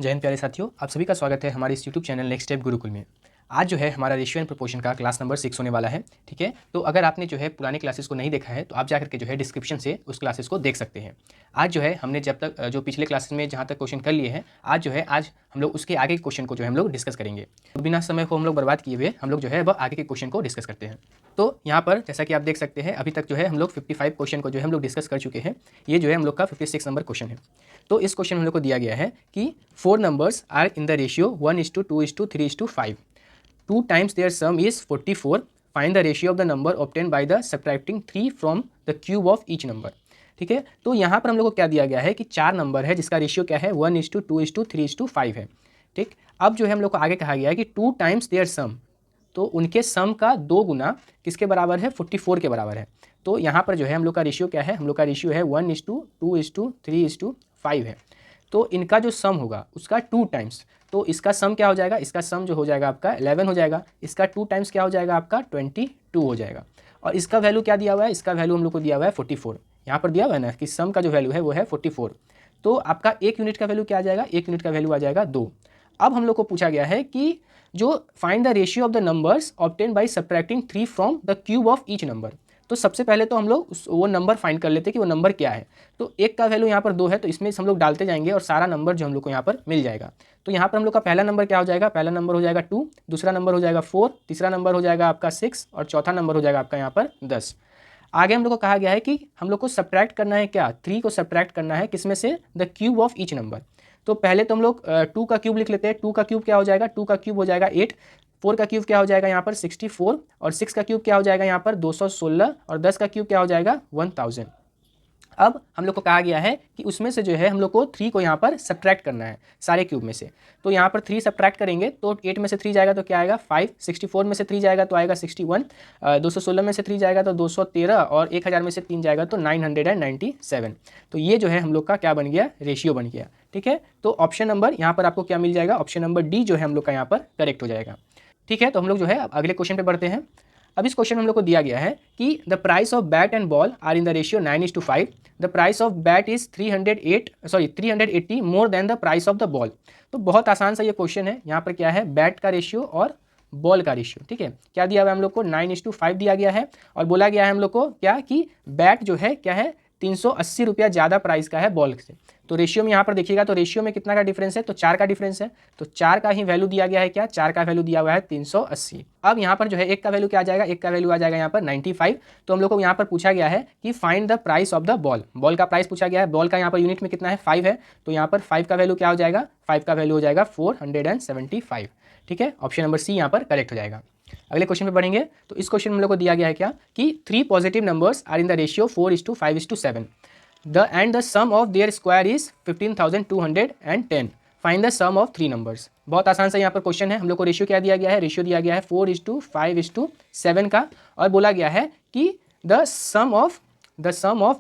जय हिंद प्यारे साथियों, आप सभी का स्वागत है हमारे इस YouTube channel next step Gurukul में। आज जो है हमारा रेशियो एंड प्रोपोर्शन का क्लास नंबर 6 होने वाला है। ठीक है, तो अगर आपने जो है पुराने क्लासेस को नहीं देखा है तो आप जाकर के जो है डिस्क्रिप्शन से उस क्लासेस को देख सकते हैं। आज जो है हमने जब तक जो पिछले क्लासेस में जहाँ तक क्वेश्चन कर लिए हैं, आज हम लोग उसके आगे के क्वेश्चन को जो है हम लोग डिस्कस करेंगे। तो बिना समय को हम लोग बर्बाद किए हुए हम लोग जो है वह आगे के क्वेश्चन को डिस्कस करते हैं। तो यहाँ पर जैसा कि आप देख सकते हैं अभी तक जो है हम लोग 55 क्वेश्चन को जो है हम लोग डिस्कस कर चुके हैं। ये जो है हम लोग का 56 नंबर क्वेश्चन है। तो इस क्वेश्चन में हम लोग को दिया गया है कि 4 numbers are in the ratio 1:2:3:5. 2 times their sum is 44. Find the ratio of the number obtained by the subtracting 3 from the cube of each number. ठीक है, तो यहाँ पर हम लोग को क्या दिया गया है कि 4 नंबर है जिसका रेशियो क्या है 1:2:3:5 है। ठीक, अब जो है हम लोग को आगे कहा गया है कि 2 times their sum, तो उनके सम का 2 गुना किसके बराबर है 44 के बराबर है। तो यहाँ पर जो है हम लोग का रेशियो क्या है, हम लोग का रेशियो है 1:2:3:5 है। तो इनका जो सम होगा उसका 2 टाइम्स, तो इसका सम क्या हो जाएगा, इसका सम जो हो जाएगा आपका 11 हो जाएगा, इसका 2 टाइम्स क्या हो जाएगा आपका 22 हो जाएगा। और इसका वैल्यू क्या दिया हुआ है, इसका वैल्यू हम लोग को दिया हुआ है 44। यहाँ पर दिया हुआ है ना कि सम का जो वैल्यू है वो है 44। तो आपका 1 यूनिट का वैल्यू क्या आ जाएगा, 1 यूनिट का वैल्यू आ जाएगा 2। अब हम लोग को पूछा गया है कि जो find the ratio of the numbers obtain by subtracting 3 from the cube of each number. तो सबसे पहले तो हम लोग वो नंबर फाइंड कर लेते हैं कि वो नंबर क्या है। तो 1 का वैल्यू यहाँ पर 2 है, तो इसमें हम लोग डालते जाएंगे और सारा नंबर जो हम लोग को यहाँ पर मिल जाएगा। तो यहाँ पर हम लोग का पहला नंबर क्या हो जाएगा, पहला नंबर हो जाएगा 2, दूसरा नंबर हो जाएगा 4, तीसरा नंबर हो जाएगा आपका 6 और चौथा नंबर हो जाएगा आपका यहाँ पर 10। आगे हम लोग को कहा गया है कि हम लोग को सब्ट्रैक्ट करना है क्या, 3 को सब्ट्रैक्ट करना है किसमें से, the cube of each number. तो पहले तो हम लोग 2 का क्यूब लिख लेते हैं। 2 का क्यूब क्या हो जाएगा, 2 का क्यूब हो जाएगा 8, 4 का क्यूब क्या हो जाएगा यहाँ पर 64 और 6 का क्यूब क्या हो जाएगा यहाँ पर 216 और 10 का क्यूब क्या हो जाएगा 1000। अब हम लोग को कहा गया है कि उसमें से जो है हम लोग को 3 को यहाँ पर सब्ट्रैक्ट करना है सारे क्यूब में से। तो यहाँ पर 3 सब्ट्रैक्ट करेंगे तो 8 में से 3 जाएगा तो क्या आएगा 5, 64 में से 3 जाएगा तो आएगा 61, 216 में से 3 जाएगा तो 213 और 1000 में से 3 जाएगा तो 997। तो ये जो है हम लोग का क्या बन गया, रेशियो बन गया। ठीक है, तो ऑप्शन नंबर यहाँ पर आपको क्या मिल जाएगा, ऑप्शन नंबर डी जो है हम लोग का यहाँ पर करेक्ट हो जाएगा। ठीक है, तो हम लोग जो है अगले क्वेश्चन पे बढ़ते हैं। अब इस क्वेश्चन में हम लोग को दिया गया है कि the price of bat and ball are in the ratio 9:5। The price of bat is 380 more than the price of the ball. तो बहुत आसान सा ये क्वेश्चन है। यहाँ पर क्या है, बैट का रेशियो और बॉल का रेशियो। ठीक है, क्या दिया हुआ है हम लोग को 9:5 दिया गया है और बोला गया है हम लोग को क्या कि बैट जो है क्या है 380 रुपया ज़्यादा प्राइस का है बॉल से। तो रेशियो में यहाँ पर देखिएगा तो रेशियो में कितना का डिफरेंस है, तो 4 का डिफरेंस है। तो 4 का ही वैल्यू दिया गया है क्या, 4 का वैल्यू दिया हुआ है 380। अब यहाँ पर जो है 1 का वैल्यू क्या आ जाएगा, 1 का वैल्यू आ जाएगा यहाँ पर 95। तो हम लोग को यहाँ पर पूछा गया है कि find the price of the ball. Ball का प्राइस पूछा गया है, बॉल का यहाँ पर यूनिट में कितना है 5 है। तो यहाँ पर 5 का वैल्यू क्या हो जाएगा, 5 का वैल्यू हो जाएगा 475। ठीक है, ऑप्शन नंबर सी यहाँ पर करेक्ट हो जाएगा। अगले क्वेश्चन पे बढ़ेंगे। तो इस क्वेश्चन में हम लोग को दिया गया है क्या कि 3 positive numbers are in the ratio 4:5:7 and the sum of their square is 15,210. Find the sum of 3 numbers. बहुत आसान सा यहाँ पर क्वेश्चन है। हम लोग को रेशियो क्या दिया गया है, रेशियो दिया गया है 4:5:7 का और बोला गया है कि the sum of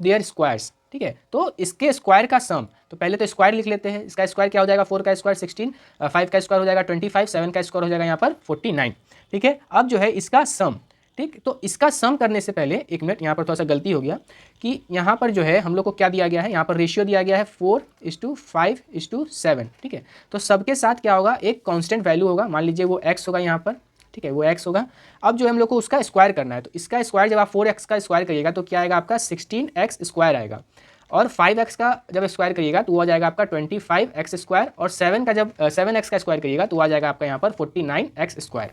their squares. ठीक है, तो इसके स्क्वायर का सम, तो पहले तो स्क्वायर लिख लेते हैं। इसका स्क्वायर क्या हो जाएगा, 4 का स्क्वायर 16, 5 का स्क्वायर हो जाएगा 25, 7 का स्क्वायर हो जाएगा यहाँ पर 49। ठीक है, अब जो है इसका सम, ठीक, तो इसका सम करने से पहले एक मिनट, यहाँ पर थोड़ा सा गलती हो गया कि यहाँ पर जो है हम लोग को क्या दिया गया है, यहाँ पर रेशियो दिया गया है 4:5:7। ठीक है, तो सबके साथ क्या होगा, एक कांस्टेंट वैल्यू होगा, मान लीजिए वो x होगा यहाँ पर। ठीक है, वो x होगा। अब जो हम लोग को उसका स्क्वायर करना है, तो इसका स्क्वायर जब आप 4x का स्क्वायर करिएगा तो क्या आएगा आपका 16x स्क्वायर आएगा। और 5x का जब स्क्वायर करिएगा तो वो आ जाएगा आपका 25x स्क्वायर और 7x का स्क्वायर करिएगा तो आ जाएगा आपका यहाँ पर 49x स्क्वायर।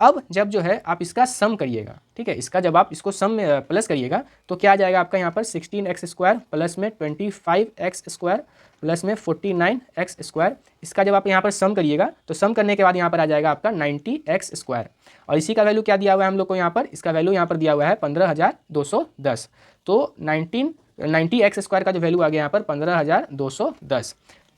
अब जब जो है आप इसका सम करिएगा, ठीक है, इसका जब आप इसको सम में प्लस करिएगा तो क्या आ जाएगा आपका यहाँ पर 16x स्क्वायर प्लस में 25x स्क्वायर प्लस में 49x स्क्वायर। इसका जब आप यहाँ पर सम करिएगा तो सम करने के बाद यहाँ पर आ जाएगा आपका 90x स्क्वायर। और इसी का वैल्यू क्या दिया हुआ है हम लोग को यहाँ पर, इसका वैल्यू यहाँ पर दिया हुआ है 15,210। तो 90x स्क्वायर का जो वैल्यू आ गया यहाँ पर 15,210।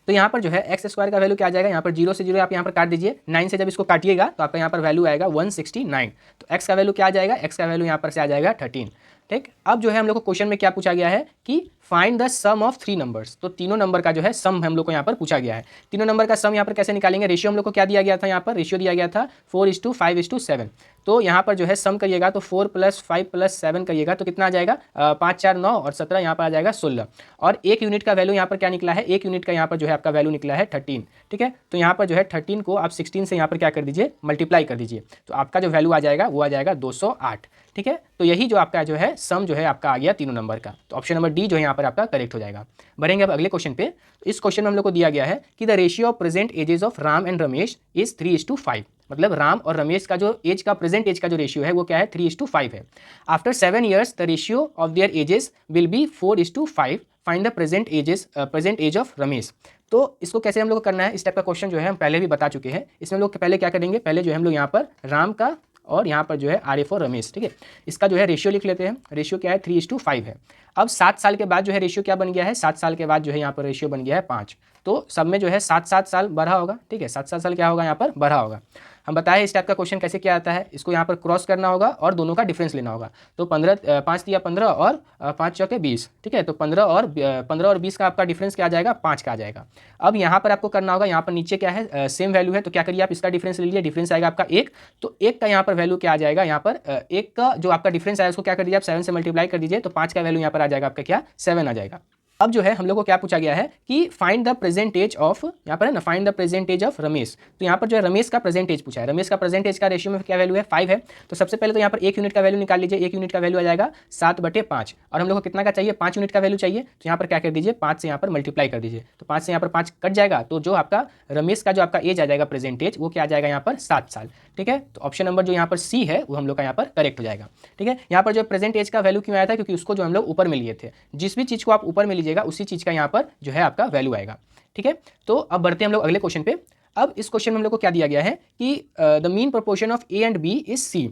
तो यहाँ पर जो है एक्स स्क्वायर का वैल्यू क्या आ जाएगा, यहाँ पर 0 से 0 आप यहाँ पर काट दीजिए, 9 से जब इसको काटिएगा तो आपका यहाँ पर वैल्यू आएगा 169। तो एक्स का वैल्यू क्या आ जाएगा, एक्स का वैल्यू यहाँ पर से आ जाएगा 13। ठीक, अब जो है हम लोग को क्वेश्चन में क्या पूछा गया है कि find the sum of 3 numbers. तो तीनों नंबर का जो है सम हम लोग को यहाँ पर पूछा गया है। तीनों नंबर का सम यहाँ पर कैसे निकालेंगे? रेशियो हम लोग को क्या दिया गया था? यहाँ पर रेशियो दिया गया था 4:5:7। तो यहाँ पर जो है सम करिएगा तो 4 + 5 + 7 करिएगा तो कितना आ जाएगा? 5 4 9 और 17, यहाँ पर आ जाएगा 16। और एक यूनिट का वैल्यू यहाँ पर क्या निकला है? एक यूनिट का यहाँ पर जो है आपका वैल्यू निकला है 13। ठीक है, तो यहाँ पर जो है 13 को आप 16 से यहाँ पर क्या कर दीजिए? मल्टीप्लाई कर दीजिए, तो आपका जो वैल्यू आ जाएगा वो आ जाएगा 208। ठीक है, तो यही जो आपका जो है सम जो है आपका आ गया तीनों नंबर का। तो ऑप्शन नंबर डी जो है यहाँ पर आपका करेक्ट हो जाएगा। बढ़ेंगे अब अगले क्वेश्चन पे। तो इस क्वेश्चन में हम लोग को दिया गया है कि the ratio of present ages of Ram and Ramesh is 3:5। मतलब राम और रमेश का जो एज का प्रेजेंट एज का जो रेशियो है वो क्या है? 3:5 है। After 7 years the ratio of their ages will be 4:5। Find the present age of Ramesh. तो इसको कैसे हम लोग को करना है? इस टाइप का क्वेश्चन जो है हम पहले भी बता चुके हैं। इसमें हम लोग पहले क्या करेंगे? पहले जो है हम लोग यहाँ पर राम का और यहाँ पर जो है RF और रमेश, ठीक है, इसका जो है रेशियो लिख लेते हैं। रेशियो क्या है? 3:5 है। अब 7 साल के बाद जो है रेशियो क्या बन गया है? 7 साल के बाद जो है यहाँ पर रेशियो बन गया है 5। तो सब में जो है 7-7 साल बढ़ा होगा। ठीक है, 7-7 साल क्या होगा? यहाँ पर बढ़ा होगा। हम बताएं इस टाइप का क्वेश्चन कैसे क्या आता है। इसको यहाँ पर क्रॉस करना होगा और दोनों का डिफरेंस लेना होगा। तो 5 दिया 15 और 5 चौके 20। ठीक है, तो 15 और 20 का आपका डिफरेंस क्या आ जाएगा? 5 का आ जाएगा। अब यहाँ पर आपको करना होगा, यहाँ पर नीचे क्या है? सेम वैल्यू है, तो क्या करिए आप इसका डिफरेंस ले लीजिए। डिफरेंस आएगा आपका 1। तो 1 का यहाँ पर वैल्यू क्या आ जाएगा? यहाँ पर 1 का जो आपका डिफरेंस आया उसको क्या कर दीजिए आप? 7 से मल्टीप्लाई कर दीजिए, तो 5 का वैल्यू यहाँ पर आ जाएगा आपका क्या? 7 आ जाएगा। अब जो है हम लोग को क्या पूछा गया है कि find the present age of, यहाँ पर है ना, find the present age of Ramesh. तो यहाँ पर जो है रमेश का प्रेजेंट एज पूछा है। रमेश का प्रेजेंट एज का रेशियो में क्या वैल्यू है? 5 है। तो सबसे पहले तो यहाँ पर 1 यूनिट का वैल्यू निकाल लीजिए। 1 यूनिट का वैल्यू आ जाएगा 7/5। और हम लोग को कितना का चाहिए? 5 यूनिट का वैल्यू चाहिए। तो यहाँ पर क्या कर दीजिए? 5 से यहाँ पर मल्टीप्लाई कर दीजिए, तो 5 से यहाँ पर 5 कट जाएगा। तो जो आपका रमेश का जो आपका एज आ जाएगा प्रेजेंट एज, वो क्या आ जाएगा? यहाँ पर 7 साल। ठीक है, तो ऑप्शन नंबर जो यहाँ पर सी है वो हम लोग का यहाँ पर करेक्ट हो जाएगा। ठीक है, यहाँ पर जो प्रेजेंट एज का वैल्यू क्यों आया था? क्योंकि उसको जो हम लोग ऊपर में लिए थे। जिस भी चीज़ को आप ऊपर में लीजिएगा उसी चीज़ का यहाँ पर जो है आपका वैल्यू आएगा। ठीक है, तो अब बढ़ते हैं हम लोग अगले क्वेश्चन पे। अब इस क्वेश्चन में हम लोग को क्या दिया गया है कि the mean proportion of A and B is C.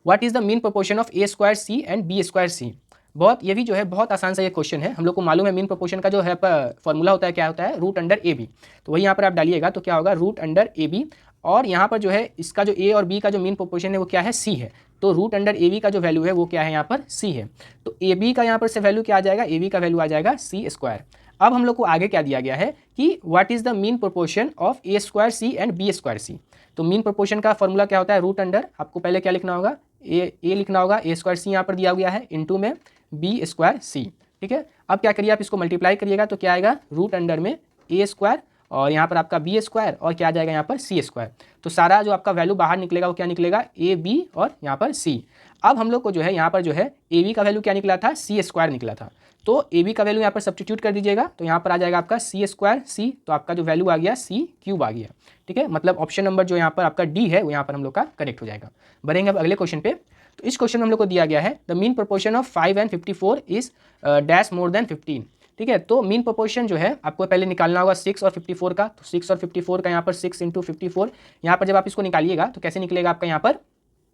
What is the mean proportion of A² C and B² C? बहुत, ये भी जो है बहुत आसान सा ये क्वेश्चन है। हम लोग को मालूम है मीन प्रोपोर्शन का जो है फॉर्मूला होता है, क्या होता है? √AB। तो वही यहाँ पर आप डालिएगा तो क्या होगा? √AB। और यहाँ पर जो है इसका जो A और B का जो मीन प्रोपोर्शन है वो क्या है? C है। तो √AB का जो वैल्यू है वो क्या है? यहाँ पर C है। तो AB का यहाँ पर से वैल्यू क्या आ जाएगा? AB का वैल्यू आ जाएगा C²। अब हम लोग को आगे क्या दिया गया है कि what is the mean proportion of A² C and B² C। तो मीन प्रोपोर्शन का फॉर्मूला क्या होता है? √, आपको पहले क्या लिखना होगा? ए लिखना होगा, A² C यहाँ पर दिया गया है, इंटू में B² C। ठीक है, अब क्या करिए आप इसको मल्टीप्लाई करिएगा तो क्या आएगा? √अंडर में A² और यहाँ पर आपका B² और क्या आ जाएगा? यहाँ पर C²। तो सारा जो आपका वैल्यू बाहर निकलेगा वो क्या निकलेगा? AB और यहाँ पर C। अब हम लोग को जो है यहाँ पर जो है AB का वैल्यू क्या निकला था? C² निकला था। तो AB का वैल्यू यहाँ पर सब्स्टिट्यूट कर दीजिएगा, तो यहाँ पर आ जाएगा आपका C² C। तो आपका जो वैल्यू आ गया C³ आ गया। ठीक है, मतलब ऑप्शन नंबर जो यहाँ पर आपका डी है वो यहाँ पर हम लोग का करेक्ट हो जाएगा। बढ़ेंगे अब अगले क्वेश्चन पे। तो इस क्वेश्चन में हम लोग को दिया गया है the mean proportion of 5 and 54 is dash more than 15। ठीक है, तो मीन प्रोपोर्शन जो है आपको पहले निकालना होगा 6 और 54 का। तो 6 और 54 का यहाँ पर 6 × 54, यहाँ पर जब आप इसको निकालिएगा तो कैसे निकलेगा आपका? यहाँ पर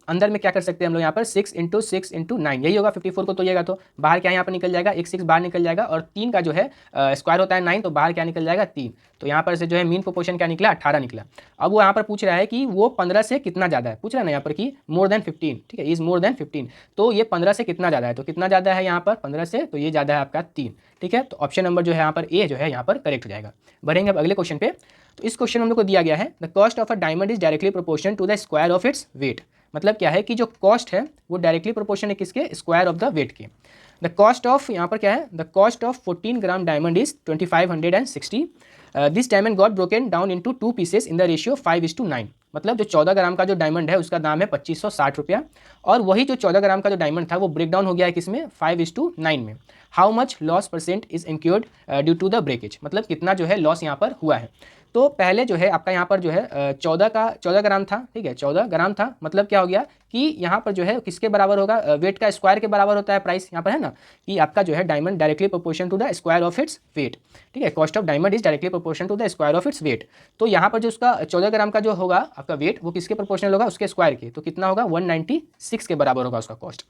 अंदर में क्या कर सकते हैं हम लोग? यहाँ पर 6 × 6 × 9, यही होगा। 54 को तोड़िएगा तो बाहर क्या यहाँ पर निकल जाएगा? एक 6 बाहर निकल जाएगा और 3 का जो है स्क्वायर होता है 9, तो बाहर क्या निकल जाएगा? 3। तो यहाँ पर से जो है मीन प्रोपोर्शन क्या निकला? 18 निकला। अब वो यहाँ पर पूछ रहा है कि वो 15 से कितना ज़्यादा है, पूछ रहा है ना यहाँ पर कि मोर देन 15। ठीक है, इज मोर देन 15। तो ये 15 से कितना ज़्यादा है? तो कितना ज़्यादा है यहाँ पर 15 से? तो ये ज़्यादा है आपका 3। ठीक है, तो ऑप्शन नंबर जो है यहाँ पर ए जो है यहाँ पर करेक्ट हो जाएगा। बढ़ेंगे अब अगले क्वेश्चन पे। तो इस क्वेश्चन में हम लोग को दिया गया है the cost of a diamond is directly proportional to the square of its weight. मतलब क्या है कि जो कॉस्ट है वो डायरेक्टली प्रोपोर्शन है किसके? स्क्वायर ऑफ द वेट के। द कॉस्ट ऑफ, यहाँ पर क्या है? The cost of 14 gram diamond is 2560। This diamond got broken down into 2 pieces in the ratio 5:9। मतलब जो 14 ग्राम का जो डायमंड है उसका दाम है 2560 रुपया, और वही जो 14 ग्राम का जो डायमंड था वो ब्रेक डाउन हो गया है किसमें? 5:9 में। How much loss % is incurred due to the breakage. मतलब कितना जो है लॉस यहाँ पर हुआ है। तो पहले जो है आपका यहाँ पर जो है 14 ग्राम था। ठीक है, 14 ग्राम था। मतलब क्या हो गया कि यहाँ पर जो है किसके बराबर होगा? वेट का स्क्वायर के बराबर होता है प्राइस। यहाँ पर है ना कि आपका जो है diamond directly proportion to the square of its weight. ठीक है, cost of diamond is directly proportion to the square of its weight. तो यहाँ पर जो उसका 14 ग्राम का जो होगा आपका वेट वो किसके प्रोपोर्शनल होगा? उसके स्क्वायर के। तो कितना होगा? 196 के बराबर होगा उसका कॉस्ट।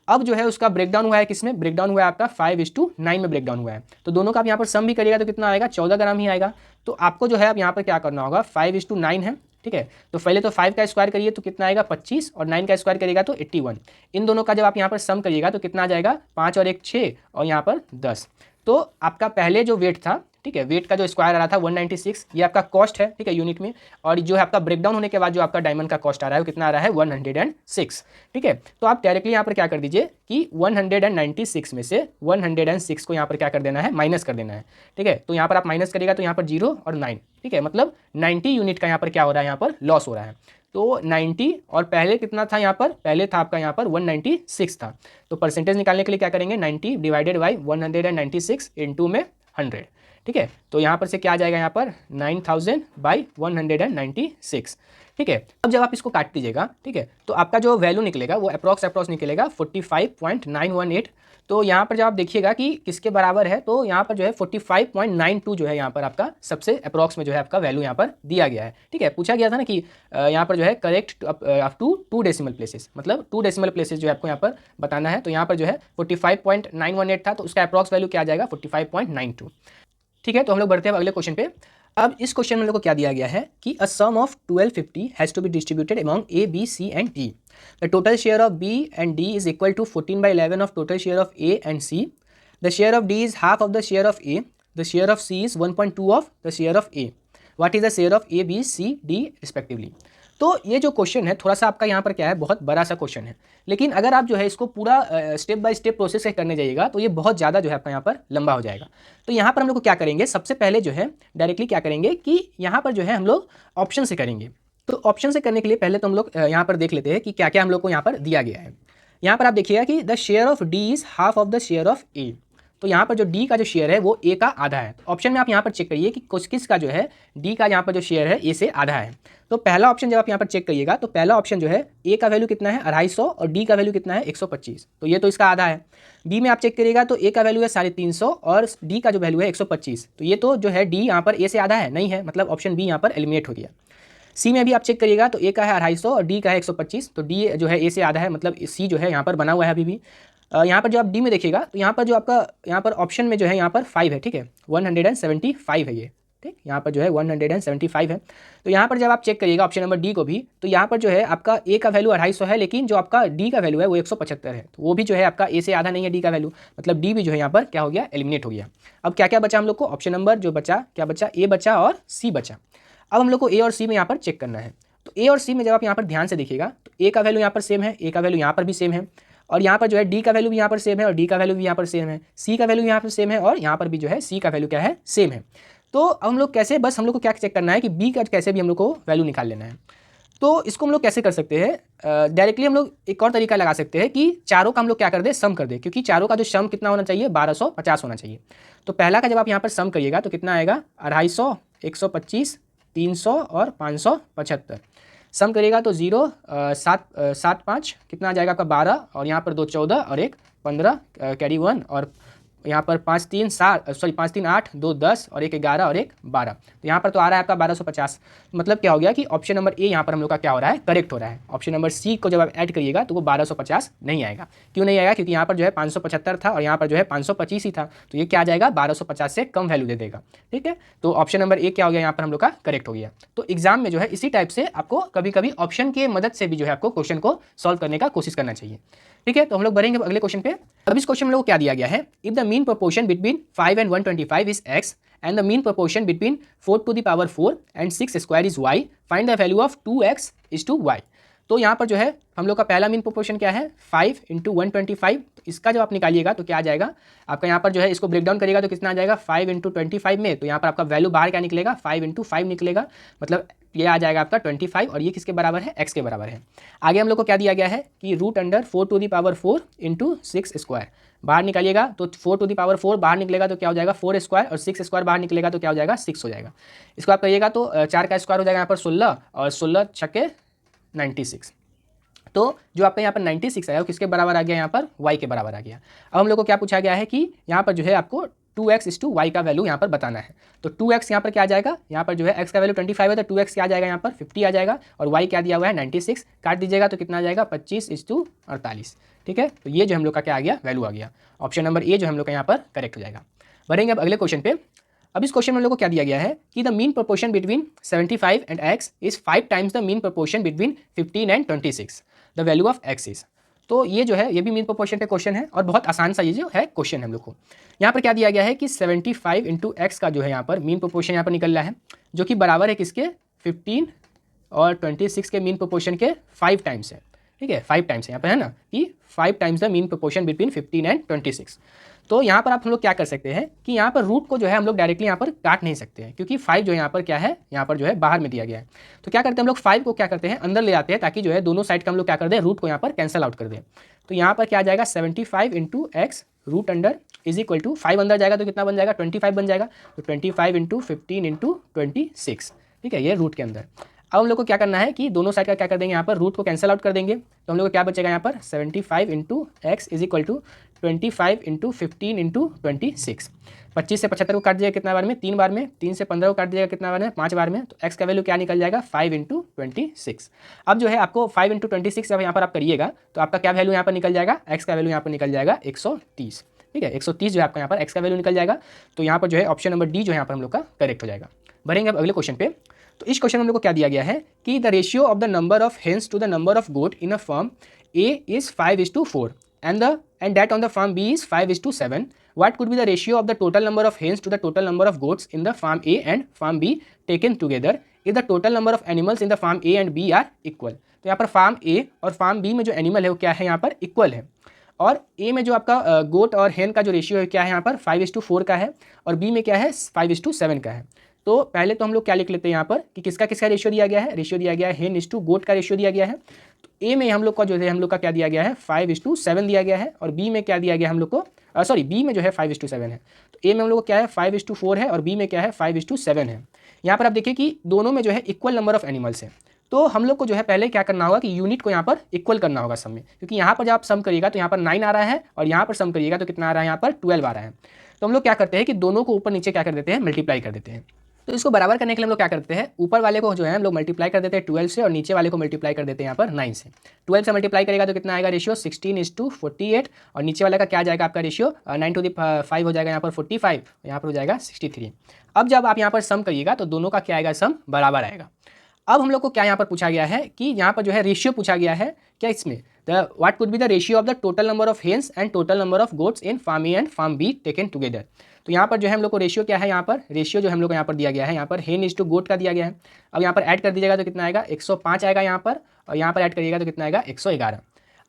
अब जो है उसका ब्रेकडाउन हुआ है किसमें? ब्रेकडाउन हुआ है आपका 5:9 में ब्रेकडाउन हुआ है। तो दोनों का आप यहाँ पर सम भी करिएगा तो कितना आएगा? 14 ग्राम ही आएगा। तो आपको जो है अब यहाँ पर क्या करना होगा? 5:9 है। ठीक है। तो पहले तो 5 का स्क्वायर करिए तो कितना आएगा 25 और 9 का स्क्वायर करिएगा तो 81। इन दोनों का जब आप यहाँ पर सम करिएगा तो कितना आ जाएगा 5 और 1 6 और यहाँ पर 10। तो आपका पहले जो वेट था, ठीक है, वेट का जो स्क्वायर आ रहा था 196, ये आपका कॉस्ट है, ठीक है, यूनिट में। और जो है आपका ब्रेकडाउन होने के बाद जो आपका डायमंड का कॉस्ट आ रहा है वो कितना आ रहा है 106, ठीक है। तो आप डायरेक्टली यहाँ पर क्या कर दीजिए कि 196 में से 106 को यहाँ पर क्या कर देना है, माइनस कर देना है, ठीक है। तो यहाँ पर आप माइनस करेगा तो यहाँ पर 0 और 9, ठीक है, मतलब 90 यूनिट का यहाँ पर क्या हो रहा है, यहाँ पर लॉस हो रहा है। तो 90 और पहले कितना था यहाँ पर, पहले था आपका यहाँ पर 196 था। तो परसेंटेज निकालने के लिए क्या करेंगे 90 डिवाइडेड बाई 196 इंटू में 100, ठीक है। तो यहाँ पर से क्या आ जाएगा यहाँ पर 9000 बाई 196, ठीक है। अब जब आप इसको काट दीजिएगा, ठीक है, तो आपका जो वैल्यू निकलेगा वो अप्रॉक्स निकलेगा 45.918। तो यहाँ पर जब आप देखिएगा कि किसके बराबर है, तो यहाँ पर जो है 45.92 जो है यहाँ पर आपका सबसे अप्रॉक्स में जो है आपका वैल्यू यहाँ पर दिया गया है, ठीक है। पूछा गया था ना कि यहाँ पर जो है correct up to 2 decimal places, मतलब 2 डेसिमल प्लेसेस जो है आपको यहाँ पर बताना है। तो यहाँ पर जो है 45.918 था, तो उसका अप्रॉक्स वैल्यू क्या आ जाएगा 45.92, ठीक है। तो हम लोग बढ़ते हैं अगले क्वेश्चन पे। अब इस क्वेश्चन में हम लोग को क्या दिया गया है कि a sum of 1250 has to be distributed among A, B, C and D। The total share of B and D is equal to 14/11 of total share of A and C। The share of D is half of the share of A। The share of C is 1.2 of the share of A। What is the share of A, B, C, D respectively. तो ये जो question है थोड़ा सा आपका यहाँ पर क्या है, बहुत बड़ा सा क्वेश्चन है, लेकिन अगर आप जो है इसको पूरा स्टेप बाय स्टेप प्रोसेस से करने जाइएगा तो ये बहुत ज़्यादा जो है आपका यहाँ पर लंबा हो जाएगा। तो यहाँ पर हम लोग को क्या करेंगे, सबसे पहले जो है डायरेक्टली क्या करेंगे कि यहाँ पर जो है हम लोग ऑप्शन से करेंगे। तो ऑप्शन से करने के लिए पहले तो हम लोग यहाँ पर देख लेते हैं कि क्या क्या हम लोग को यहाँ पर दिया गया है। यहाँ पर आप देखिएगा कि the share of D is half of the share of A. तो यहाँ पर जो डी का जो शेयर है वो ए का आधा है। तो ऑप्शन में आप यहाँ पर चेक करिए कि किसका जो है डी का यहाँ पर जो शेयर है ए से आधा है। तो पहला ऑप्शन जब आप यहाँ पर चेक करिएगा तो पहला ऑप्शन जो है ए का वैल्यू कितना है 250 और डी का वैल्यू कितना है 125, तो ये तो इसका आधा है। बी में आप चेक करिएगा तो ए का वैल्यू है 350 और डी का जो वैल्यू है 125, तो ये तो जो है डी यहाँ पर ए से आधा है, नहीं है, मतलब ऑप्शन बी यहाँ पर एलिमिनेट हो गया। सी में भी आप चेक करिएगा तो ए का है 250 और डी का है 125, तो डी जो है ए से आधा है, मतलब सी जो है यहाँ पर बना हुआ है अभी भी। यहाँ पर जो आप डी में देखिएगा तो यहाँ पर जो आपका यहाँ पर ऑप्शन में जो है यहाँ पर 5 है, ठीक है, 175 है ये, ठीक, यहाँ पर जो है 175 है। तो यहाँ पर जब आप चेक करिएगा ऑप्शन नंबर डी को भी, तो यहाँ पर जो है आपका ए का वैल्यू 250 है, लेकिन जो आपका डी का वैल्यू है वो 175 है, तो वो भी जो है आपका ए से आधा नहीं है डी का वैल्यू, मतलब डी भी जो है यहाँ पर क्या हो गया, एलिमिनेट हो गया। अब क्या क्या बचा हम लोग को, ऑप्शन नंबर जो बचा, क्या बचा, ए बचा और सी बचा। अब हम लोग को ए और सी में यहाँ पर चेक करना है। तो ए और सी में जब आप यहाँ पर ध्यान से देखिएगा तो ए का वैल्यू यहाँ पर सेम है, ए का वैल्यू यहाँ पर भी सेम है, और यहाँ पर जो है डी का वैल्यू भी यहाँ पर सेम है और डी का वैल्यू भी यहाँ पर सेम है, सी का वैल्यू यहाँ पर सेम है और यहाँ पर भी जो है सी का वैल्यू क्या है, सेम है। तो हम लोग कैसे, बस हम लोग को क्या चेक करना है कि बी का कैसे भी हम लोग को वैल्यू निकाल लेना है। तो इसको हम लोग कैसे कर सकते हैं, डायरेक्टली हम लोग एक और तरीका लगा सकते हैं कि चारों का हम लोग क्या कर दे, सम कर दे, क्योंकि चारों का जो सम कितना होना चाहिए 1250 होना चाहिए। तो पहला का जब आप यहाँ पर सम करिएगा तो कितना आएगा 250, 125, 300 और 575। सम करिएगा तो 0 7 5 कितना आ जाएगा आपका 12, और यहाँ पर 2 14 और 1 15 कैरी 1, और यहाँ पर 5 3 8 2 10 और 1 11 और 1 12, तो यहाँ पर तो आ रहा है आपका 1250। मतलब क्या हो गया कि ऑप्शन नंबर ए यहाँ पर हम लोग का क्या हो रहा है, करेक्ट हो रहा है। ऑप्शन नंबर सी को जब आप ऐड करिएगा तो वो 1250 नहीं आएगा। क्यों नहीं आएगा, क्योंकि यहाँ पर जो है 575 था और यहाँ पर जो है 525 ही था, तो ये क्या आ जाएगा 1250 से कम वैल्यू दे देगा, ठीक है। तो ऑप्शन नंबर ए क्या हो गया यहाँ पर हम लोग का, करेक्ट हो गया। तो एग्जाम में जो है इसी टाइप से आपको कभी कभी ऑप्शन के मदद से भी जो है आपको क्वेश्चन को सॉल्व करने का कोशिश करना चाहिए, ठीक है। तो हम लोग बढ़ेंगे अगले क्वेश्चन पे। अब इस क्वेश्चन में लोग को क्या दिया गया है, if the mean proportion between 5 and 125 is x and the mean proportion between 4 to the power 4 and 6 square is y, find the value of 2x is to y। तो यहाँ पर जो है हम लोग का पहला मीन प्रोपोर्शन क्या है 5 × 125, तो इसका जब आप निकालिएगा तो क्या आ जाएगा आपका, यहाँ पर जो है इसको ब्रेक डाउन करिएगा तो कितना आ जाएगा 5 × 25 में, तो यहाँ पर आपका वैल्यू बाहर क्या निकलेगा 5 × 5 निकलेगा, मतलब ये आ जाएगा आपका 25, और ये किसके बराबर है, x के बराबर है। आगे हम लोग को क्या दिया गया है कि √4 to the power 4 × 6 स्क्वायर, बाहर निकालिएगा तो 4 to the power 4 बाहर निकलेगा तो क्या हो जाएगा 4 स्क्वायर, और 6 स्क्वायर बाहर निकलेगा तो क्या हो जाएगा 6 हो जाएगा। इसको आप करिएगा तो 4 का स्क्वायर हो जाएगा यहाँ पर 16 और 16 छक्के 96, तो जो आपका यहाँ पर 96 आया वो किसके बराबर आ गया, यहाँ पर y के बराबर आ गया। अब हम लोग को क्या पूछा गया है कि यहाँ पर जो है आपको 2x is to y का वैल्यू यहाँ पर बताना है। तो 2x यहाँ पर क्या आ जाएगा, यहाँ पर जो है x का वैल्यू 25 है तो 2x क्या आ जाएगा यहाँ पर 50 आ जाएगा, और y क्या दिया हुआ है 96, काट दीजिएगा तो कितना आ जाएगा 25 is to 48, ठीक है। तो ये जो हम लोग का क्या आ गया, वैल्यू आ गया। ऑप्शन नंबर ए जो हम लोग का यहाँ पर करेक्ट हो जाएगा। बढ़ेंगे अब अगले क्वेश्चन पे। अब इस क्वेश्चन में हम लोग को क्या दिया गया है कि the mean proportion between 75 and x is 5 times the mean proportion between 15 and 26, the value of x is. तो ये जो है ये भी मीन प्रोपोर्शन का क्वेश्चन है और बहुत आसान सा ये जो है क्वेश्चन है हम लोग को। यहाँ पर क्या दिया गया है कि 75 इंटू एक्स का जो है यहाँ पर मीन प्रोपोर्शन यहाँ पर निकल रहा है, जो कि बराबर है किसके 15 और 26 के मीन प्रोपोर्शन के 5 टाइम्स है। ठीक है, 5 टाइम्स है यहाँ पर, है ना, कि 5 times the mean proportion between 15 and 26। तो यहाँ पर आप हम लोग क्या कर सकते हैं कि यहाँ पर रूट को जो है हम लोग डायरेक्टली यहाँ पर काट नहीं सकते हैं, क्योंकि 5 जो है यहाँ पर क्या है, यहाँ पर जो है बाहर में दिया गया है। तो क्या करते हैं हम लोग 5 को क्या करते हैं अंदर ले आते हैं, ताकि जो है दोनों साइड का हम लोग क्या कर दें, रूट को यहाँ पर कैंसिल आउट कर दें। तो यहाँ पर क्या आ जाएगा 75 into x root under is equal to 5 अंदर जाएगा तो कितना बन जाएगा 25 बन जाएगा। तो 25 इंटू 15 इंटू 26, ठीक है, ये रूट के अंदर। अब हम लोग को क्या करना है कि दोनों साइड का क्या कर देंगे, यहाँ पर रूट को कैंसिल आउट कर देंगे। तो हम लोग को क्या बचेगा यहाँ पर 75 into x is equal to 25 into 15 into 26। 25 से 75 को काट दिया कितना बार में, 3 बार में। 3 से 15 को काट दिया कितना बार में, 5 बार में। तो एक्स का वैल्यू क्या निकल जाएगा 5 इंटू 26। अब जो है आपको 5 इंटू 26 जब यहाँ पर आप करिएगा तो आपका क्या वैल्यू यहाँ पर निकल जाएगा, एक्स का वैल्यू यहाँ पर निकल जाएगा 130। ठीक है, 130 जो है आपका यहाँ पर एक्स का वैल्यू निकल जाएगा। तो यहाँ पर जो है ऑप्शन नंबर डी जो है यहाँ पर हम लोग का करेक्ट हो जाएगा। बढ़ेंगे अब अगले क्वेश्चन पे। तो इस क्वेश्चन में हम लोग को क्या दिया गया है कि the ratio of the number of hens to the number of goat in a firm A is 5:4 and that on the farm B is 5:7. What could be the ratio of the total number of hens to the total number of goats in the farm A and farm B taken together if the total number of animals in the farm A and B are equal? तो यहाँ पर farm A और farm B में जो animal है वो क्या है यहाँ पर इक्वल है, और A में जो आपका गोट और हेन का जो रेशियो है क्या है यहाँ पर 5:4 का है, और B में क्या है 5:7 का है। तो पहले तो हम लोग क्या लिख लेते हैं यहाँ पर कि किसका किसका रेशियो दिया गया है, रेशियो दिया गया है हेन इस टू गोट का रेशियो दिया गया है। तो ए में हम लोग का जो है हम लोग का क्या दिया गया है 5:7 दिया गया है, और बी में क्या दिया गया हम लोग को बी में जो है 5:7 है। तो ए में हम लोग को क्या है 5:4 है और बी में क्या है 5:7 है। यहाँ पर आप देखिए कि दोनों में जो है इक्वल नंबर ऑफ एनिमल्स है। तो हम लोग को जो है पहले क्या करना होगा कि यूनिट को यहाँ पर इक्वल करना होगा सम में, क्योंकि यहाँ पर जब आप सम करिएगा तो यहाँ पर 9 आ रहा है और यहाँ पर सम करिएगा तो कितना आ रहा है यहाँ पर 12 आ रहा है। तो हम लोग क्या करते हैं कि दोनों को ऊपर नीचे क्या कर देते हैं मल्टीप्लाई कर देते हैं। तो इसको बराबर करने के लिए हम लोग क्या करते हैं, ऊपर वाले को जो है हम लोग मल्टीप्लाई कर देते हैं 12 से, और नीचे वाले को मल्टीप्लाई कर देते हैं यहाँ पर 9 से। 12 से मल्टीप्लाई करेगा तो कितना आएगा रेशियो 16:48, और नीचे वाले का क्या जाएगा आपका रेशियो 9⁵ हो जाएगा यहाँ पर 45, यहाँ पर हो जाएगा 63। अब जब आप यहाँ पर सम करिएगा तो दोनों का क्या आएगा सम बराबर आएगा। अब हम लोग को क्या यहाँ पर पूछा गया है कि यहाँ पर जो है रेशियो पूछा गया है क्या इसमें, what could be the ratio of the total number of hens and total number of goats in farm A and farm B taken together. तो यहाँ पर जो है हम लोग को रेशियो क्या है, यहाँ पर रेशियो जो हम लोग को यहाँ पर दिया गया है, यहाँ पर हेन इज टू गोट का दिया गया है। अब यहाँ पर ऐड कर दीजिएगा तो कितना आएगा 105 आएगा यहाँ पर, और यहाँ पर ऐड करिएगा तो कितना आएगा 111।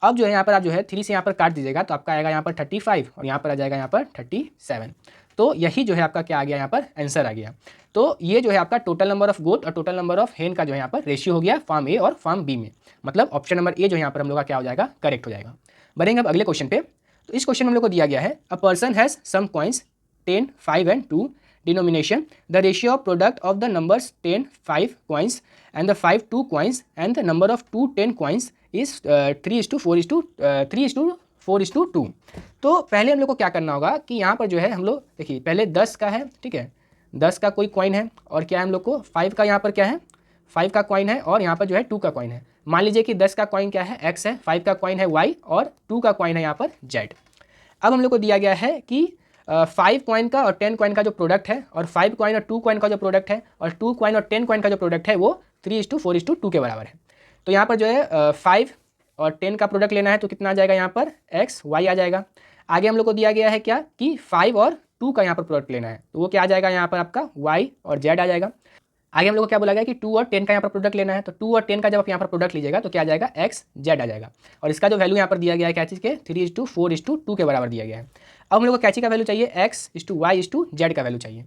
अब जो है यहाँ पर आप जो है 3 से यहाँ पर काट दीजिएगा तो आपका आएगा यहाँ पर 35, और यहाँ पर आ जाएगा यहाँ पर 37। तो यही जो है आपका क्या आ गया यहाँ पर आंसर आ गया। तो ये जो है आपका टोटल नंबर ऑफ गोट और टोटल नंबर ऑफ हेन का जो है यहाँ पर रेशियो हो गया फार्म ए और फार्म बी में, मतलब ऑप्शन नंबर ए जो यहाँ पर हम लोग का क्या हो जाएगा करेक्ट हो जाएगा। बढ़ेंगे अब अगले क्वेश्चन पे। तो इस क्वेश्चन में हम लोग को दिया गया है a person has some coins 10, 5 and 2 denomination. The ratio of product of the numbers 10, 5 coins and the 5, 2 coins and the number of 2, 10 coins is 3:4:2। तो पहले हम लोग को क्या करना होगा कि यहाँ पर जो है हम लोग देखिए पहले 10 का है, ठीक है, 10 का कोई कॉइन है, और क्या है हम लोग को 5 का यहाँ पर क्या है 5 का कॉइन है, और यहाँ पर जो है 2 का कॉइन है। मान लीजिए कि 10 का कॉइन क्या है x है, 5 का कॉइन है y, और 2 का कॉइन है यहाँ पर z। अब हम लोग को दिया गया है कि 5 कॉइन का और 10 कॉइन का जो प्रोडक्ट है, और 5 कॉइन और 2 कॉइन का जो प्रोडक्ट है, और 2 कॉइन और 10 कॉइन का जो प्रोडक्ट है वो 3:4:2 के बराबर है। तो यहाँ पर जो है 5 और 10 का प्रोडक्ट लेना है तो कितना आ जाएगा यहाँ पर x y आ जाएगा। आगे हम लोग को दिया गया है क्या कि 5 और 2 का यहाँ पर प्रोडक्ट लेना है तो वो क्या आ जाएगा यहाँ पर आपका y और z आ जाएगा। आगे हम लोग को क्या बोला गया कि 2 और 10 का यहाँ पर प्रोडक्ट लेना है, तो 2 और 10 का जब आप यहाँ पर प्रोडक्ट लीजिएगा तो क्या आ जाएगा x z आ जाएगा, और इसका जो वैल्यू यहाँ पर दिया गया है क्या चीज़ के 3:4:2 के बराबर दिया गया है। अब हम लोग को क्या चीज़ का वैल्यू चाहिए x:y:z का वैल्यू चाहिए।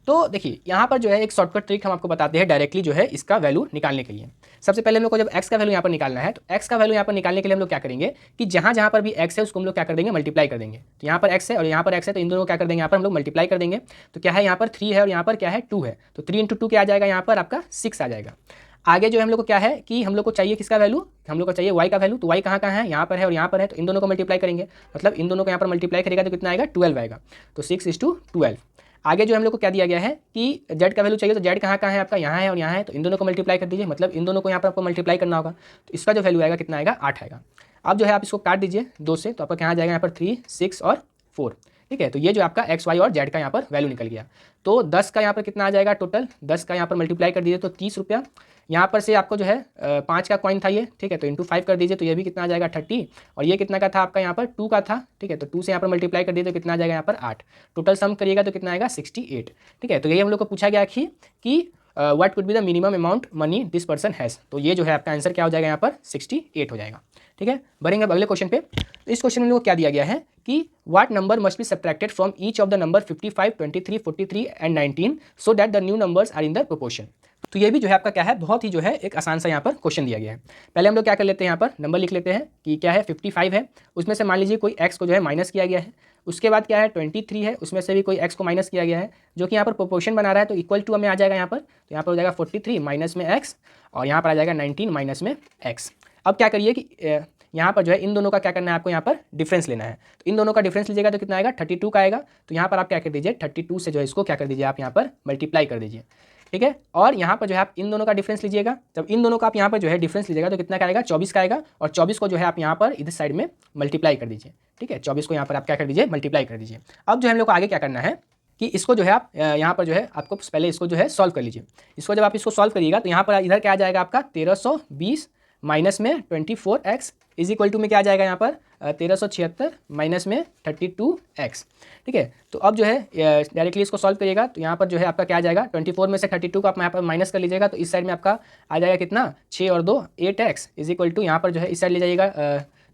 तो देखिए यहाँ पर जो है एक शॉर्टकट ट्रिक हम आपको बताते हैं डायरेक्टली जो है इसका वैल्यू निकालने के लिए। सबसे पहले हम लोग को जब x का वैल्यू यहाँ पर निकालना है तो x का वैल्यू यहाँ पर निकालने के लिए हम लोग क्या करेंगे कि जहाँ जहाँ पर भी x है उसको हम लोग क्या कर देंगे मल्टीप्लाई कर देंगे। तो यहाँ पर x है और यहाँ पर x है, तो इन दोनों को क्या कर देंगे यहाँ पर हम लोग मल्टीप्लाई कर देंगे। तो क्या है यहाँ पर 3 है और यहाँ पर क्या है 2 है, तो 3 × 2 क्या आ जाएगा यहाँ पर आपका 6 आ जाएगा। आगे जो हम लोग को क्या है कि हम लोग को चाहिए किसका वैल्यू, हम लोग को चाहिए y का वैल्यू। तो y कहाँ कहाँ है, यहाँ पर है और यहाँ पर है, तो इन दोनों को मल्टीप्लाई करेंगे, मतलब इन दोनों को यहाँ पर मल्टीप्लाई करेगा तो कितना आएगा 12 आएगा, तो 6:12। आगे जो हम लोग को क्या दिया गया है कि z का वैल्यू चाहिए, तो z कहाँ कहाँ है आपका यहाँ है और यहाँ है, तो इन दोनों को मल्टीप्लाई कर दीजिए, मतलब इन दोनों को यहाँ पर आपको मल्टीप्लाई करना होगा। तो इसका जो वैल्यू आएगा कितना आएगा 8 आएगा। अब जो है आप इसको काट दीजिए 2 से, तो आपका क्या आ जाएगा यहाँ पर 3, 6 और 4, ठीक है। तो ये जो आपका एक्स वाई और जेड का यहाँ पर वैल्यू निकल गया। तो 10 का यहाँ पर कितना आ जाएगा टोटल, 10 का यहाँ पर मल्टीप्लाई कर दीजिए तो 30 रुपया। यहाँ पर से आपको जो है 5 का कॉइन था ये, ठीक है, तो इंटू 5 कर दीजिए तो ये भी कितना आ जाएगा 30, और ये कितना का था आपका यहाँ पर 2 का था, ठीक है, तो 2 से यहाँ पर मल्टीप्लाई कर दीजिए तो कितना आ जाएगा यहाँ पर 8। टोटल सम करिएगा तो कितना आएगा 68, ठीक है। तो यही हम लोग को पूछा गया कि what could be the minimum amount money this person has. तो ये जो है आपका आंसर क्या हो जाएगा यहाँ पर 68 हो जाएगा, ठीक है। बढ़ेंगे अब अगले क्वेश्चन पे। तो इस क्वेश्चन में लोग क्या दिया गया है कि what number must be subtracted from each of the number 55, 23, 43 and 19 so that the new numbers are in the proportion. तो ये भी जो है आपका क्या है, बहुत ही जो है एक आसान सा यहाँ पर क्वेश्चन दिया गया है। पहले हम लोग क्या कर लेते हैं, यहाँ पर नंबर लिख लेते हैं कि क्या है 55 है, उसमें से मान लीजिए कोई x को जो है माइनस किया गया है। उसके बाद क्या है 23 है, उसमें से भी कोई x को माइनस किया गया है, जो कि यहाँ पर प्रोपोर्शन बना रहा है, तो इक्वल टू हमें आ जाएगा यहाँ पर। तो यहाँ पर हो जाएगा 43 माइनस में x, और यहाँ पर आ जाएगा 19 माइनस में x। अब क्या करिए कि यहाँ पर जो है इन दोनों का क्या करना है आपको, यहाँ पर डिफरेंस लेना है। तो इन दोनों का डिफरेंस लीजिएगा तो कितना आएगा 32 का आएगा। तो यहाँ पर आप क्या कर दीजिए 32 से जो है इसको क्या कर दीजिए आप यहाँ पर मल्टीप्लाई कर दीजिए, ठीक है। और यहाँ पर जो है आप इन दोनों का डिफरेंस लीजिएगा, जब इन दोनों का आप यहाँ पर जो है डिफरेंस लीजिएगा तो कितना का आएगा 24 का आएगा, और 24 को जो है आप यहाँ पर इधर साइड में मल्टीप्लाई कर दीजिए, ठीक है। 24 को यहाँ पर आप क्या कर दीजिए मल्टीप्लाई कर दीजिए। अब जो है हम लोग को आगे क्या करना है कि इसको जो है आप यहाँ पर जो है आपको पहले इसको जो है सॉल्व कर लीजिए। इसको जब आप इसको सॉल्व करिएगा तो यहाँ पर इधर क्या आ जाएगा आपका 1320 माइनस में 24x इज इक्वल टू में क्या आ जाएगा यहाँ पर 1376 माइनस में 32x, ठीक है। तो अब जो है डायरेक्टली इसको सॉल्व करिएगा तो यहाँ पर जो है आपका क्या आ जाएगा 24 में से 32 को आप यहाँ पर माइनस कर लीजिएगा, तो इस साइड में आपका आ जाएगा कितना 6 और 2 8x इज इक्वल टू यहाँ पर जो है इस साइड ले जाइएगा,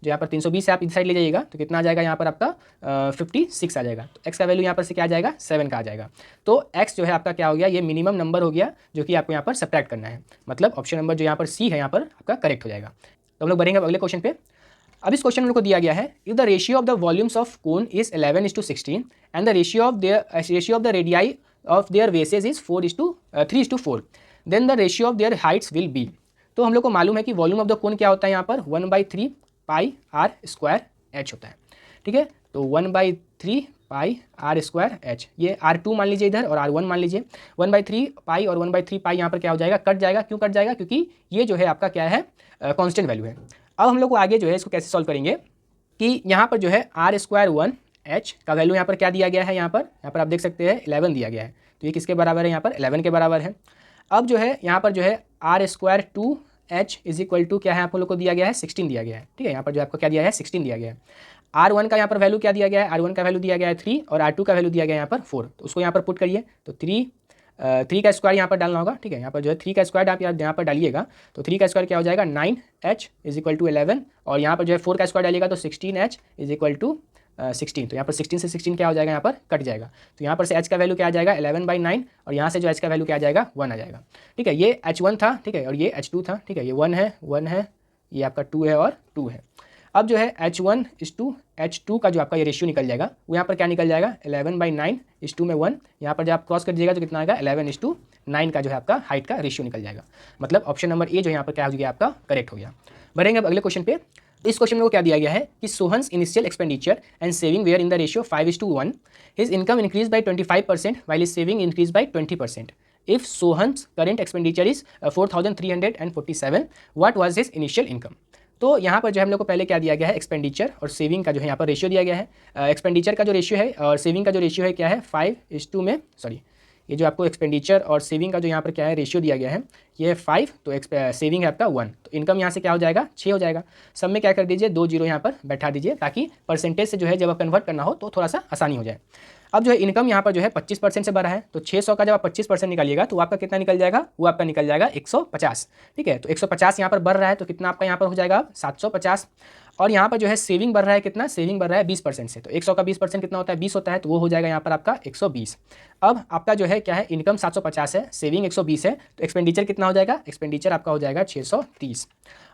जो यहाँ पर 320 है आप इस साइड ले जाइएगा तो कितना आ जाएगा यहाँ पर आपका 56 आ जाएगा। तो x का वैल्यू यहाँ पर से क्या आ जाएगा 7 का आ जाएगा। तो x जो है आपका क्या हो गया, ये मिनिमम नंबर हो गया जो कि आपको यहाँ पर सब्ट्रैक्ट करना है। मतलब ऑप्शन नंबर जो यहाँ पर सी है यहाँ पर आपका करेक्ट हो जाएगा। तो हम लोग बढ़ेंगे अगले क्वेश्चन पे। अब इस क्वेश्चन में को दिया गया है if the ratio of the volumes of cone is 11:16 and the ratio of the radii of their bases is 3:4 then the ratio of their heights will be. तो हम लोग को मालूम है कि वॉल्यूम ऑफ द कोन क्या होता है यहाँ पर 1/3 पाई आर स्क्वायर एच होता है, ठीक है। तो 1/3 पाई आर स्क्वायर एच, ये R2 मान लीजिए इधर और R1 मान लीजिए। 1/3 पाई और 1/3 पाई यहाँ पर क्या हो जाएगा कट जाएगा। क्यों कट जाएगा, क्योंकि ये जो है आपका क्या है कांस्टेंट वैल्यू है। अब हम लोग को आगे जो है इसको कैसे सॉल्व करेंगे कि यहाँ पर जो है R स्क्वायर 1 एच का वैल्यू यहाँ पर क्या दिया गया है, यहाँ पर आप देख सकते हैं 11 दिया गया है। तो ये किसके बराबर है, यहाँ पर 11 के बराबर है। अब जो है यहाँ पर जो है R square 2 H is equal to क्या है आप लोग को दिया गया है 16 दिया गया है, ठीक है। यहाँ पर जो आपको क्या दिया है 16 दिया गया है। R1 का यहाँ पर वैल्यू क्या दिया गया है, R1 का वैल्यू दिया गया है 3 और R2 का वैल्यू दिया गया है यहाँ पर 4। तो उसको यहाँ पर पुट करिए तो 3 का स्क्वायर यहाँ पर डालना होगा, ठीक है। यहाँ पर जो है 3 का स्क्वायर आप यहाँ पर डालिएगा तो 3 का स्क्वायर क्या हो जाएगा 9h इज इक्वल टू 11, और यहाँ पर जो है 4 का स्क्वायर डालिएगा तो 16h इज इक्वल टू 16। तो यहाँ पर 16 से 16 क्या हो जाएगा यहाँ पर कट जाएगा। तो यहाँ पर से h का वैल्यू क्या आ जाएगा 11/9, और यहाँ से जो h का वैल्यू क्या आ जाएगा 1 आ जाएगा, ठीक है। ये h1 था, ठीक है, और ये h2 था, ठीक है। ये 1 है, ये आपका 2 है और 2 है। अब जो है h1:h2 का जो आपका ये रेशियो निकल जाएगा वो यहाँ पर क्या निकल जाएगा 11/9 में 1। यहाँ पर जब आप क्रॉस कर दीजिएगा तो कितना आएगा 11:9 का जो है आपका हाइट का रेशियो निकल जाएगा। मतलब ऑप्शन नंबर ए जो यहाँ पर क्या हो गया आपका करेक्ट हो गया। बढ़ेंगे अब अगले क्वेश्चन पे। इस क्वेश्चन में को क्या दिया गया है कि Sohan's initial expenditure and saving were in the ratio 5:1, his income increase by 25% while his saving increased by 20%. If Sohan's current expenditure is 4,347, what was his initial income? तो यहाँ पर जो हम लोग को पहले क्या दिया गया है एक्सपेंडिचर और सेविंग का जो है यहाँ पर रेशियो दिया गया है। एक्सपेंडिचर का जो रेशियो है और सेविंग का जो रेशियो है क्या है 5:2 में, सॉरी ये जो आपको एक्सपेंडिचर और सेविंग का जो यहाँ पर क्या है रेशियो दिया गया है ये है 5, तो सेविंग है आपका 1, तो इनकम यहाँ से क्या हो जाएगा 6 हो जाएगा। सब में क्या कर दीजिए 2 जीरो यहाँ पर बैठा दीजिए ताकि परसेंटेज से जो है जब आप कन्वर्ट करना हो तो थोड़ा सा आसानी हो जाए। अब जो है इनकम यहाँ पर जो है 25% से बढ़ा है, तो 600 का जब आप 25% निकालिएगा तो आपका कितना निकल जाएगा, वो आपका निकल जाएगा 150, ठीक है। तो 150 यहाँ पर बढ़ रहा है तो कितना आपका यहाँ पर हो जाएगा 750। और यहाँ पर जो है सेविंग बढ़ रहा है, कितना सेविंग बढ़ रहा है 20% से, तो 100 का 20% कितना होता है 20 होता है, तो वो हो जाएगा यहाँ पर आपका 120। अब आपका जो है क्या है इनकम 750 है, सेविंग 120 है, तो एक्सपेंडिचर कितना हो जाएगा, एक्सपेंडिचर आपका हो जाएगा 630।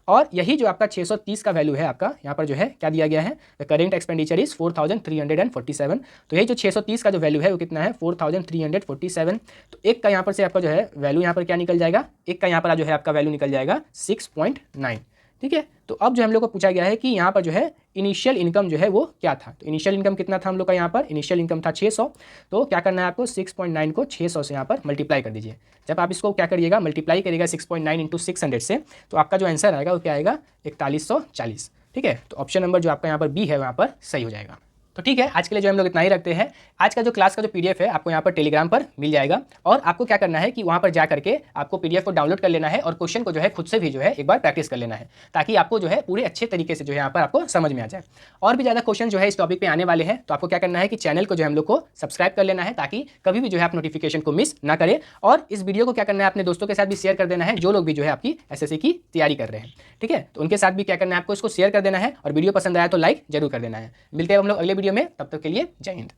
और यही जो आपका 630 का वैल्यू है आपका यहाँ पर जो है क्या दिया गया है द करेंट एक्सपेंडिचर इज 4347। तो यही जो 630 का जो वैल्यू है वो कितना है 4347। तो एक का यहाँ पर से आपका जो है वैल्यू यहाँ पर क्या निकल जाएगा, एक का यहाँ पर जो है आपका वैल्यू निकल जाएगा 6.9, ठीक है। तो अब जो हम लोग को पूछा गया है कि यहाँ पर जो है इनिशियल इनकम जो है वो क्या था। तो इनिशियल इनकम कितना था हम लोग का, यहाँ पर इनिशियल इनकम था 600। तो क्या करना है आपको 6.9 को 600 से यहाँ पर मल्टीप्लाई कर दीजिए। जब आप इसको क्या करिएगा मल्टीप्लाई करिएगा 6.9 इंटू 600 से, तो आपका जो आंसर आएगा वो क्या आएगा 4140, ठीक है। तो ऑप्शन नंबर जो आपका यहाँ पर बी है वहाँ पर सही हो जाएगा। तो ठीक है, आज के लिए जो हम लोग इतना ही रखते हैं। आज का जो क्लास का जो पीडीएफ है आपको यहाँ पर टेलीग्राम पर मिल जाएगा, और आपको क्या करना है कि वहाँ पर जा करके आपको पीडीएफ को डाउनलोड कर लेना है और क्वेश्चन को जो है खुद से भी जो है एक बार प्रैक्टिस कर लेना है, ताकि आपको जो है पूरे अच्छे तरीके से जो है यहाँ पर आपको समझ में आ जाए। और भी ज़्यादा क्वेश्चन जो है इस टॉपिक पे आने वाले हैं, तो आपको क्या करना है कि चैनल को जो है हम लोग को सब्सक्राइब कर लेना है, ताकि कभी भी जो है आप नोटिफिकेशन को मिस ना करें। और इस वीडियो को क्या करना है अपने दोस्तों के साथ भी शेयर कर देना है, जो लोग भी जो है आपकी एसएससी की तैयारी कर रहे हैं। ठीक है, तो उनके साथ भी क्या करना है आपको इसको शेयर कर देना है, और वीडियो पसंद आया तो लाइक जरूर कर देना है। मिलते हैं हम लोग अगले वीडियो में, तब तक के लिए जय हिंद।